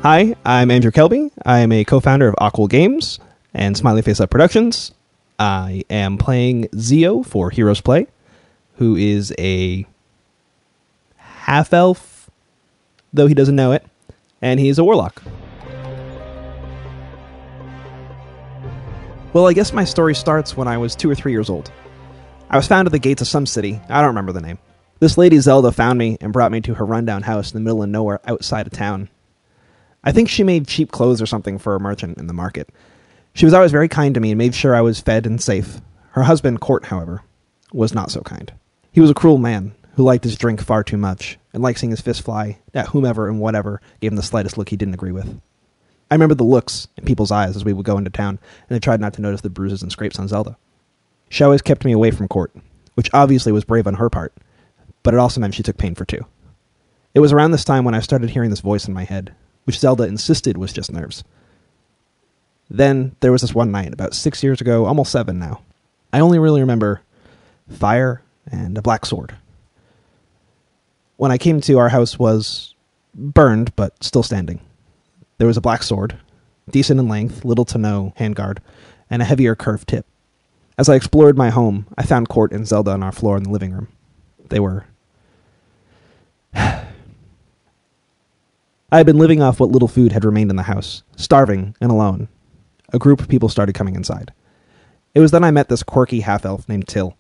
Hi, I'm Andrew Kelble. I am a co-founder of Aqual Games and Smiley Face Up Productions. I am playing Zio for Heroes Play, who is a half-elf, though he doesn't know it, and he's a warlock. Well, I guess my story starts when I was 2 or 3 years old. I was found at the gates of some city. I don't remember the name. This lady Zelda found me and brought me to her rundown house in the middle of nowhere outside of town. I think she made cheap clothes or something for a merchant in the market. She was always very kind to me and made sure I was fed and safe. Her husband, Court, however, was not so kind. He was a cruel man who liked his drink far too much and liked seeing his fist fly at whomever and whatever gave him the slightest look he didn't agree with. I remember the looks in people's eyes as we would go into town, and I tried not to notice the bruises and scrapes on Zelda. She always kept me away from Court, which obviously was brave on her part, but it also meant she took pain for two. It was around this time when I started hearing this voice in my head, which Zelda insisted was just nerves. Then there was this one night, about 6 years ago, almost 7 now. I only really remember fire and a black sword. When I came to, our house was burned, but still standing. There was a black sword, decent in length, little to no handguard, and a heavier curved tip. As I explored my home, I found Court and Zelda on our floor in the living room. They were... I had been living off what little food had remained in the house, starving and alone. A group of people started coming inside. It was then I met this quirky half-elf named Till.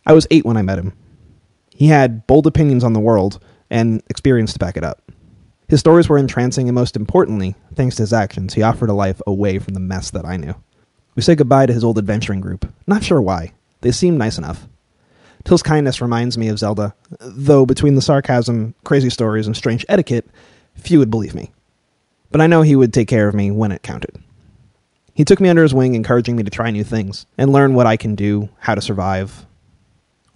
I was 8 when I met him. He had bold opinions on the world and experience to back it up. His stories were entrancing, and most importantly, thanks to his actions, he offered a life away from the mess that I knew. We said goodbye to his old adventuring group. Not sure why. They seemed nice enough. Till's kindness reminds me of Zelda, though between the sarcasm, crazy stories, and strange etiquette, few would believe me. But I know he would take care of me when it counted. He took me under his wing, encouraging me to try new things and learn what I can do, how to survive.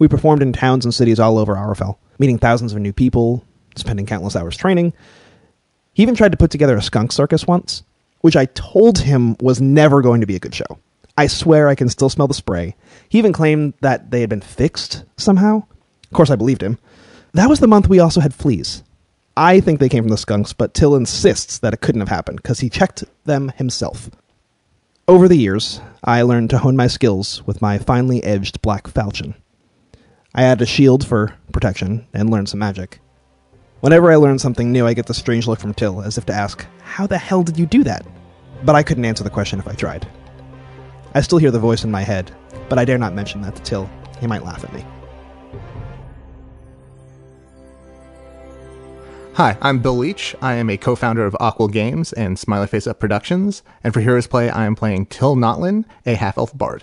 We performed in towns and cities all over Aurifel, meeting thousands of new people, spending countless hours training. He even tried to put together a skunk circus once, which I told him was never going to be a good show. I swear I can still smell the spray. He even claimed that they had been fixed somehow. Of course, I believed him. That was the month we also had fleas. I think they came from the skunks, but Till insists that it couldn't have happened because he checked them himself. Over the years, I learned to hone my skills with my finely edged black falchion. I added a shield for protection and learned some magic. Whenever I learn something new, I get the strange look from Till, as if to ask, how the hell did you do that? But I couldn't answer the question if I tried. I still hear the voice in my head, but I dare not mention that to Till. He might laugh at me. Hi, I'm Bill Leetch. I am a co-founder of Aqual Games and Smiley Face Up Productions, and for Heroes Play, I am playing Till Notlin, a half-elf bard.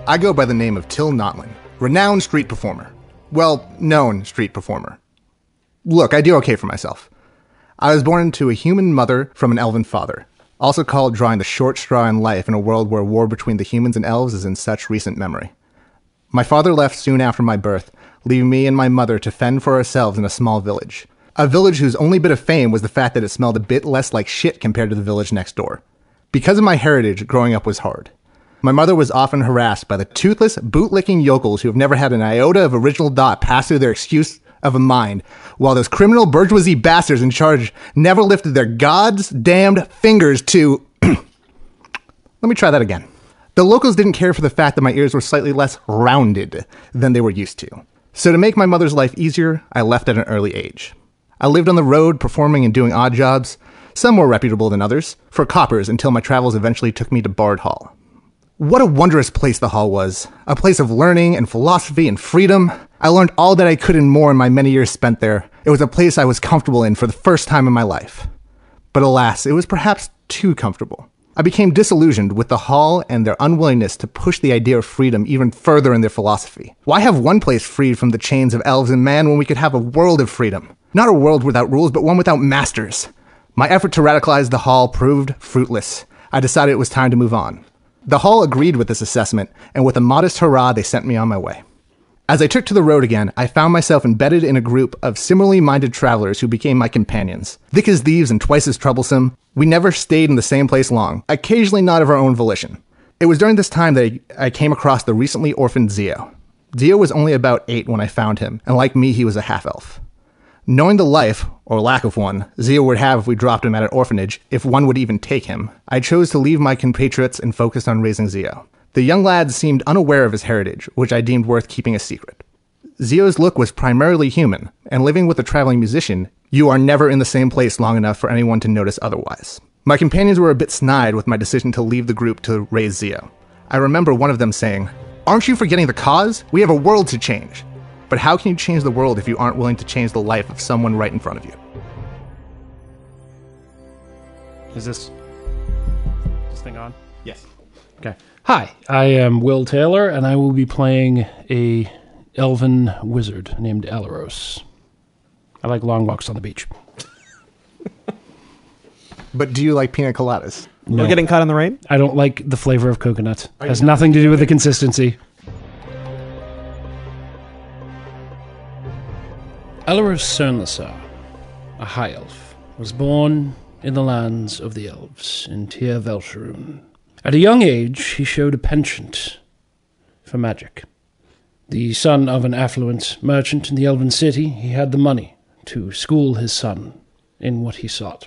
I go by the name of Till Notlin, renowned street performer. Well, known street performer. Look, I do okay for myself. I was born into a human mother from an elven father, also called drawing the short straw in life in a world where war between the humans and elves is in such recent memory. My father left soon after my birth, leaving me and my mother to fend for ourselves in a small village. A village whose only bit of fame was the fact that it smelled a bit less like shit compared to the village next door. Because of my heritage, growing up was hard. My mother was often harassed by the toothless, boot-licking yokels who have never had an iota of original thought pass through their excuse of a mind, while those criminal bourgeoisie bastards in charge never lifted their God's damned fingers to... Let me try that again. The locals didn't care for the fact that my ears were slightly less rounded than they were used to. So to make my mother's life easier, I left at an early age. I lived on the road, performing and doing odd jobs, some more reputable than others, for coppers until my travels eventually took me to Bard Hall. What a wondrous place the hall was. A place of learning and philosophy and freedom. I learned all that I could and more in my many years spent there. It was a place I was comfortable in for the first time in my life. But alas, it was perhaps too comfortable. I became disillusioned with the hall and their unwillingness to push the idea of freedom even further in their philosophy. Why have one place freed from the chains of elves and man when we could have a world of freedom? Not a world without rules, but one without masters. My effort to radicalize the hall proved fruitless. I decided it was time to move on. The hall agreed with this assessment, and with a modest hurrah, they sent me on my way. As I took to the road again, I found myself embedded in a group of similarly minded travelers who became my companions. Thick as thieves and twice as troublesome, we never stayed in the same place long, occasionally not of our own volition. It was during this time that I came across the recently orphaned Zio. Zio was only about 8 when I found him, and like me, he was a half-elf. Knowing the life, or lack of one, Zio would have if we dropped him at an orphanage, if one would even take him, I chose to leave my compatriots and focus on raising Zio. The young lad seemed unaware of his heritage, which I deemed worth keeping a secret. Zio's look was primarily human, and living with a traveling musician, you are never in the same place long enough for anyone to notice otherwise. My companions were a bit snide with my decision to leave the group to raise Zio. I remember one of them saying, "Aren't you forgetting the cause? We have a world to change." But how can you change the world if you aren't willing to change the life of someone right in front of you? Is this thing on? Yes. Okay. Hi, I am Will Taylor, and I will be playing a elven wizard named Alaros. I like long walks on the beach. But do you like pina coladas? No, We're getting caught in the rain? I don't like the flavor of coconut. It has nothing to do with the consistency. Alaros Cernlassar, a high elf, was born in the lands of the elves in Tir Velsharoon. At a young age, he showed a penchant for magic. The son of an affluent merchant in the elven city, he had the money to school his son in what he sought.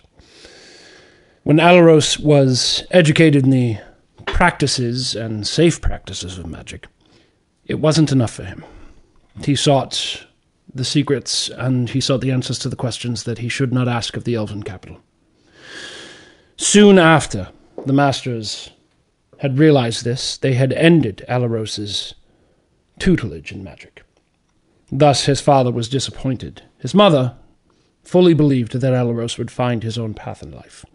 When Alaros was educated in the practices and safe practices of magic, it wasn't enough for him. He sought the secrets, and he sought the answers to the questions that he should not ask of the elven capital. Soon after the masters had realized this, they had ended Alaros's tutelage in magic. Thus his father was disappointed. His mother fully believed that Alaros would find his own path in life.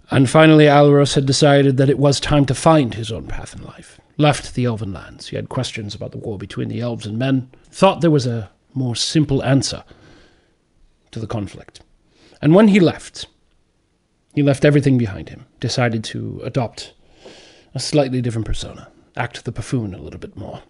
And finally Alaros had decided that it was time to find his own path in life. Left the elven lands. He had questions about the war between the elves and men, thought there was a more simple answer to the conflict. And when he left everything behind him, decided to adopt a slightly different persona, act the buffoon a little bit more.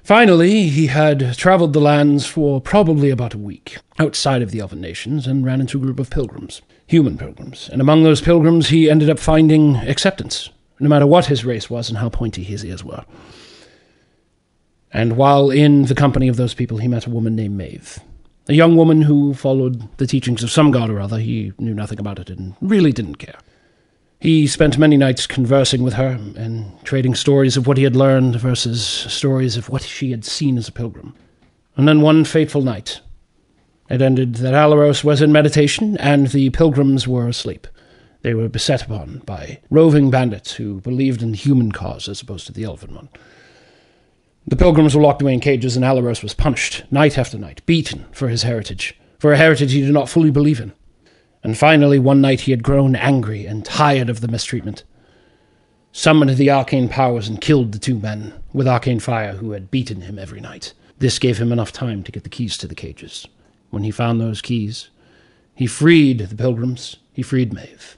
Finally, he had traveled the lands for probably about a week, outside of the elven nations, and ran into a group of pilgrims, human pilgrims. And among those pilgrims, he ended up finding acceptance, no matter what his race was and how pointy his ears were. And while in the company of those people, he met a woman named Maeve, a young woman who followed the teachings of some god or other. He knew nothing about it and really didn't care. He spent many nights conversing with her and trading stories of what he had learned versus stories of what she had seen as a pilgrim. And then one fateful night, it ended that Alaros was in meditation and the pilgrims were asleep. They were beset upon by roving bandits who believed in the human cause as opposed to the elven one. The pilgrims were locked away in cages, and Alaros was punished night after night, beaten for his heritage, for a heritage he did not fully believe in. And finally, one night he had grown angry and tired of the mistreatment, summoned the arcane powers and killed the two men with arcane fire who had beaten him every night. This gave him enough time to get the keys to the cages. When he found those keys, he freed the pilgrims, he freed Maeve.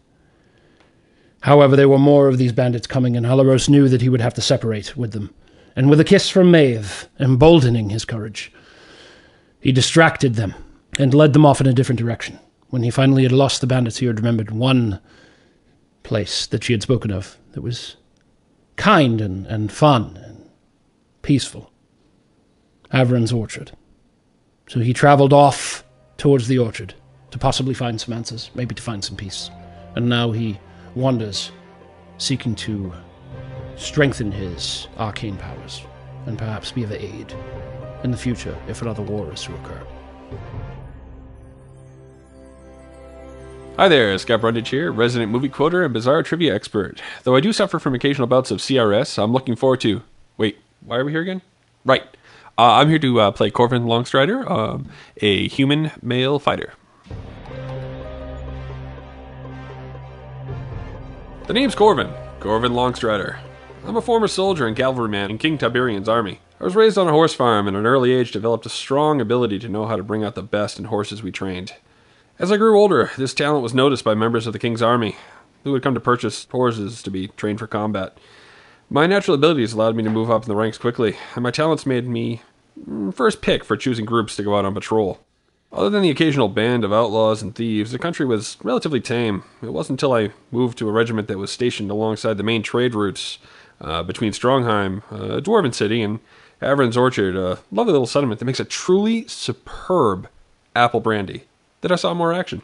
However, there were more of these bandits coming, and Alaros knew that he would have to separate with them. And with a kiss from Maeve, emboldening his courage, he distracted them and led them off in a different direction. When he finally had lost the bandits, he had remembered one place that she had spoken of that was kind and fun and peaceful. Avron's orchard. So he traveled off towards the orchard to possibly find some answers, maybe to find some peace. And now he wanders, seeking to strengthen his arcane powers, and perhaps be of aid in the future if another war is to occur. Hi there, Scott Brundage here, resident movie quoter and bizarre trivia expert. Though I do suffer from occasional bouts of CRS, I'm looking forward to... Wait, why are we here again? Right. I'm here to play Corvin Longstrider, a human male fighter. The name's Corvin Longstrider. I'm a former soldier and cavalryman in King Tiberian's army. I was raised on a horse farm and at an early age developed a strong ability to know how to bring out the best in horses we trained. As I grew older, this talent was noticed by members of the king's army, who would come to purchase horses to be trained for combat. My natural abilities allowed me to move up in the ranks quickly, and my talents made me first pick for choosing groups to go out on patrol. Other than the occasional band of outlaws and thieves, the country was relatively tame. It wasn't until I moved to a regiment that was stationed alongside the main trade routes between Strongheim, a dwarven city, and Avron's Orchard, a lovely little settlement that makes a truly superb apple brandy, that I saw more action.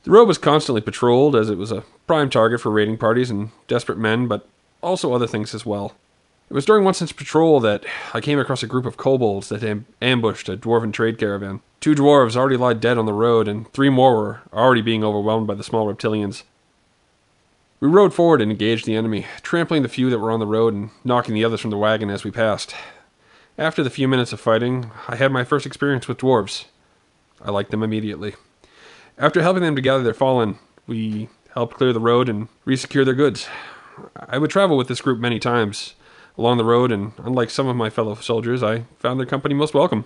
The road was constantly patrolled, as it was a prime target for raiding parties and desperate men, but also other things as well. It was during one such patrol that I came across a group of kobolds that ambushed a dwarven trade caravan. 2 dwarves already lied dead on the road, and 3 more were already being overwhelmed by the small reptilians. We rode forward and engaged the enemy, trampling the few that were on the road and knocking the others from the wagon as we passed. After the few minutes of fighting, I had my first experience with dwarves. I liked them immediately. After helping them to gather their fallen, we helped clear the road and resecure their goods. I would travel with this group many times along the road, and unlike some of my fellow soldiers, I found their company most welcome.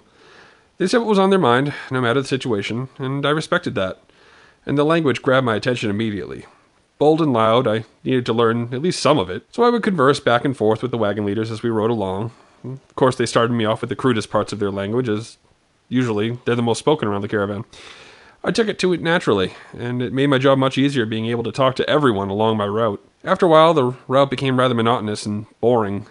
They said what was on their mind, no matter the situation, and I respected that. And the language grabbed my attention immediately. Bold and loud, I needed to learn at least some of it, so I would converse back and forth with the wagon leaders as we rode along. Of course, they started me off with the crudest parts of their language, as usually they're the most spoken around the caravan. I took it to it naturally, and it made my job much easier being able to talk to everyone along my route. After a while, the route became rather monotonous and boring.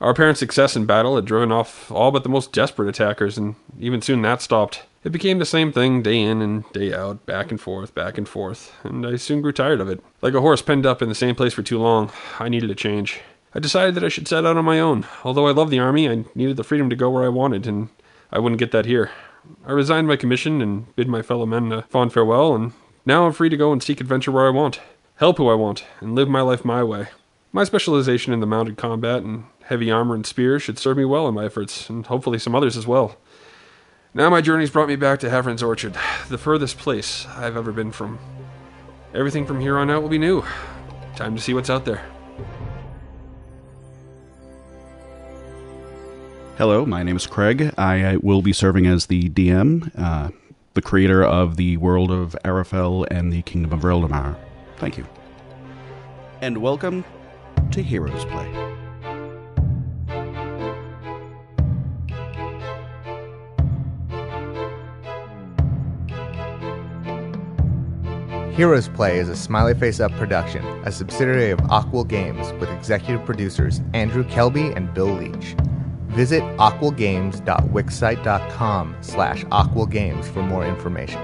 Our apparent success in battle had driven off all but the most desperate attackers, and even soon that stopped. It became the same thing day in and day out, back and forth, and I soon grew tired of it. Like a horse penned up in the same place for too long, I needed a change. I decided that I should set out on my own. Although I loved the army, I needed the freedom to go where I wanted, and I wouldn't get that here. I resigned my commission and bid my fellow men a fond farewell, and now I'm free to go and seek adventure where I want, help who I want, and live my life my way. My specialization in the mounted combat and heavy armor and spears should serve me well in my efforts, and hopefully some others as well. Now my journey's brought me back to Haverin's Orchard, the furthest place I've ever been from. Everything from here on out will be new. Time to see what's out there. Hello, my name is Craig. I will be serving as the DM, the creator of the world of Arafel and the Kingdom of Eldamar. Thank you. And welcome to Heroes Play. Heroes Play is a Smiley Face Up production, a subsidiary of Aquil Games, with executive producers Andrew Kelble and Bill Leetch. Visit aquilgames.wixsite.com/aquilgames for more information.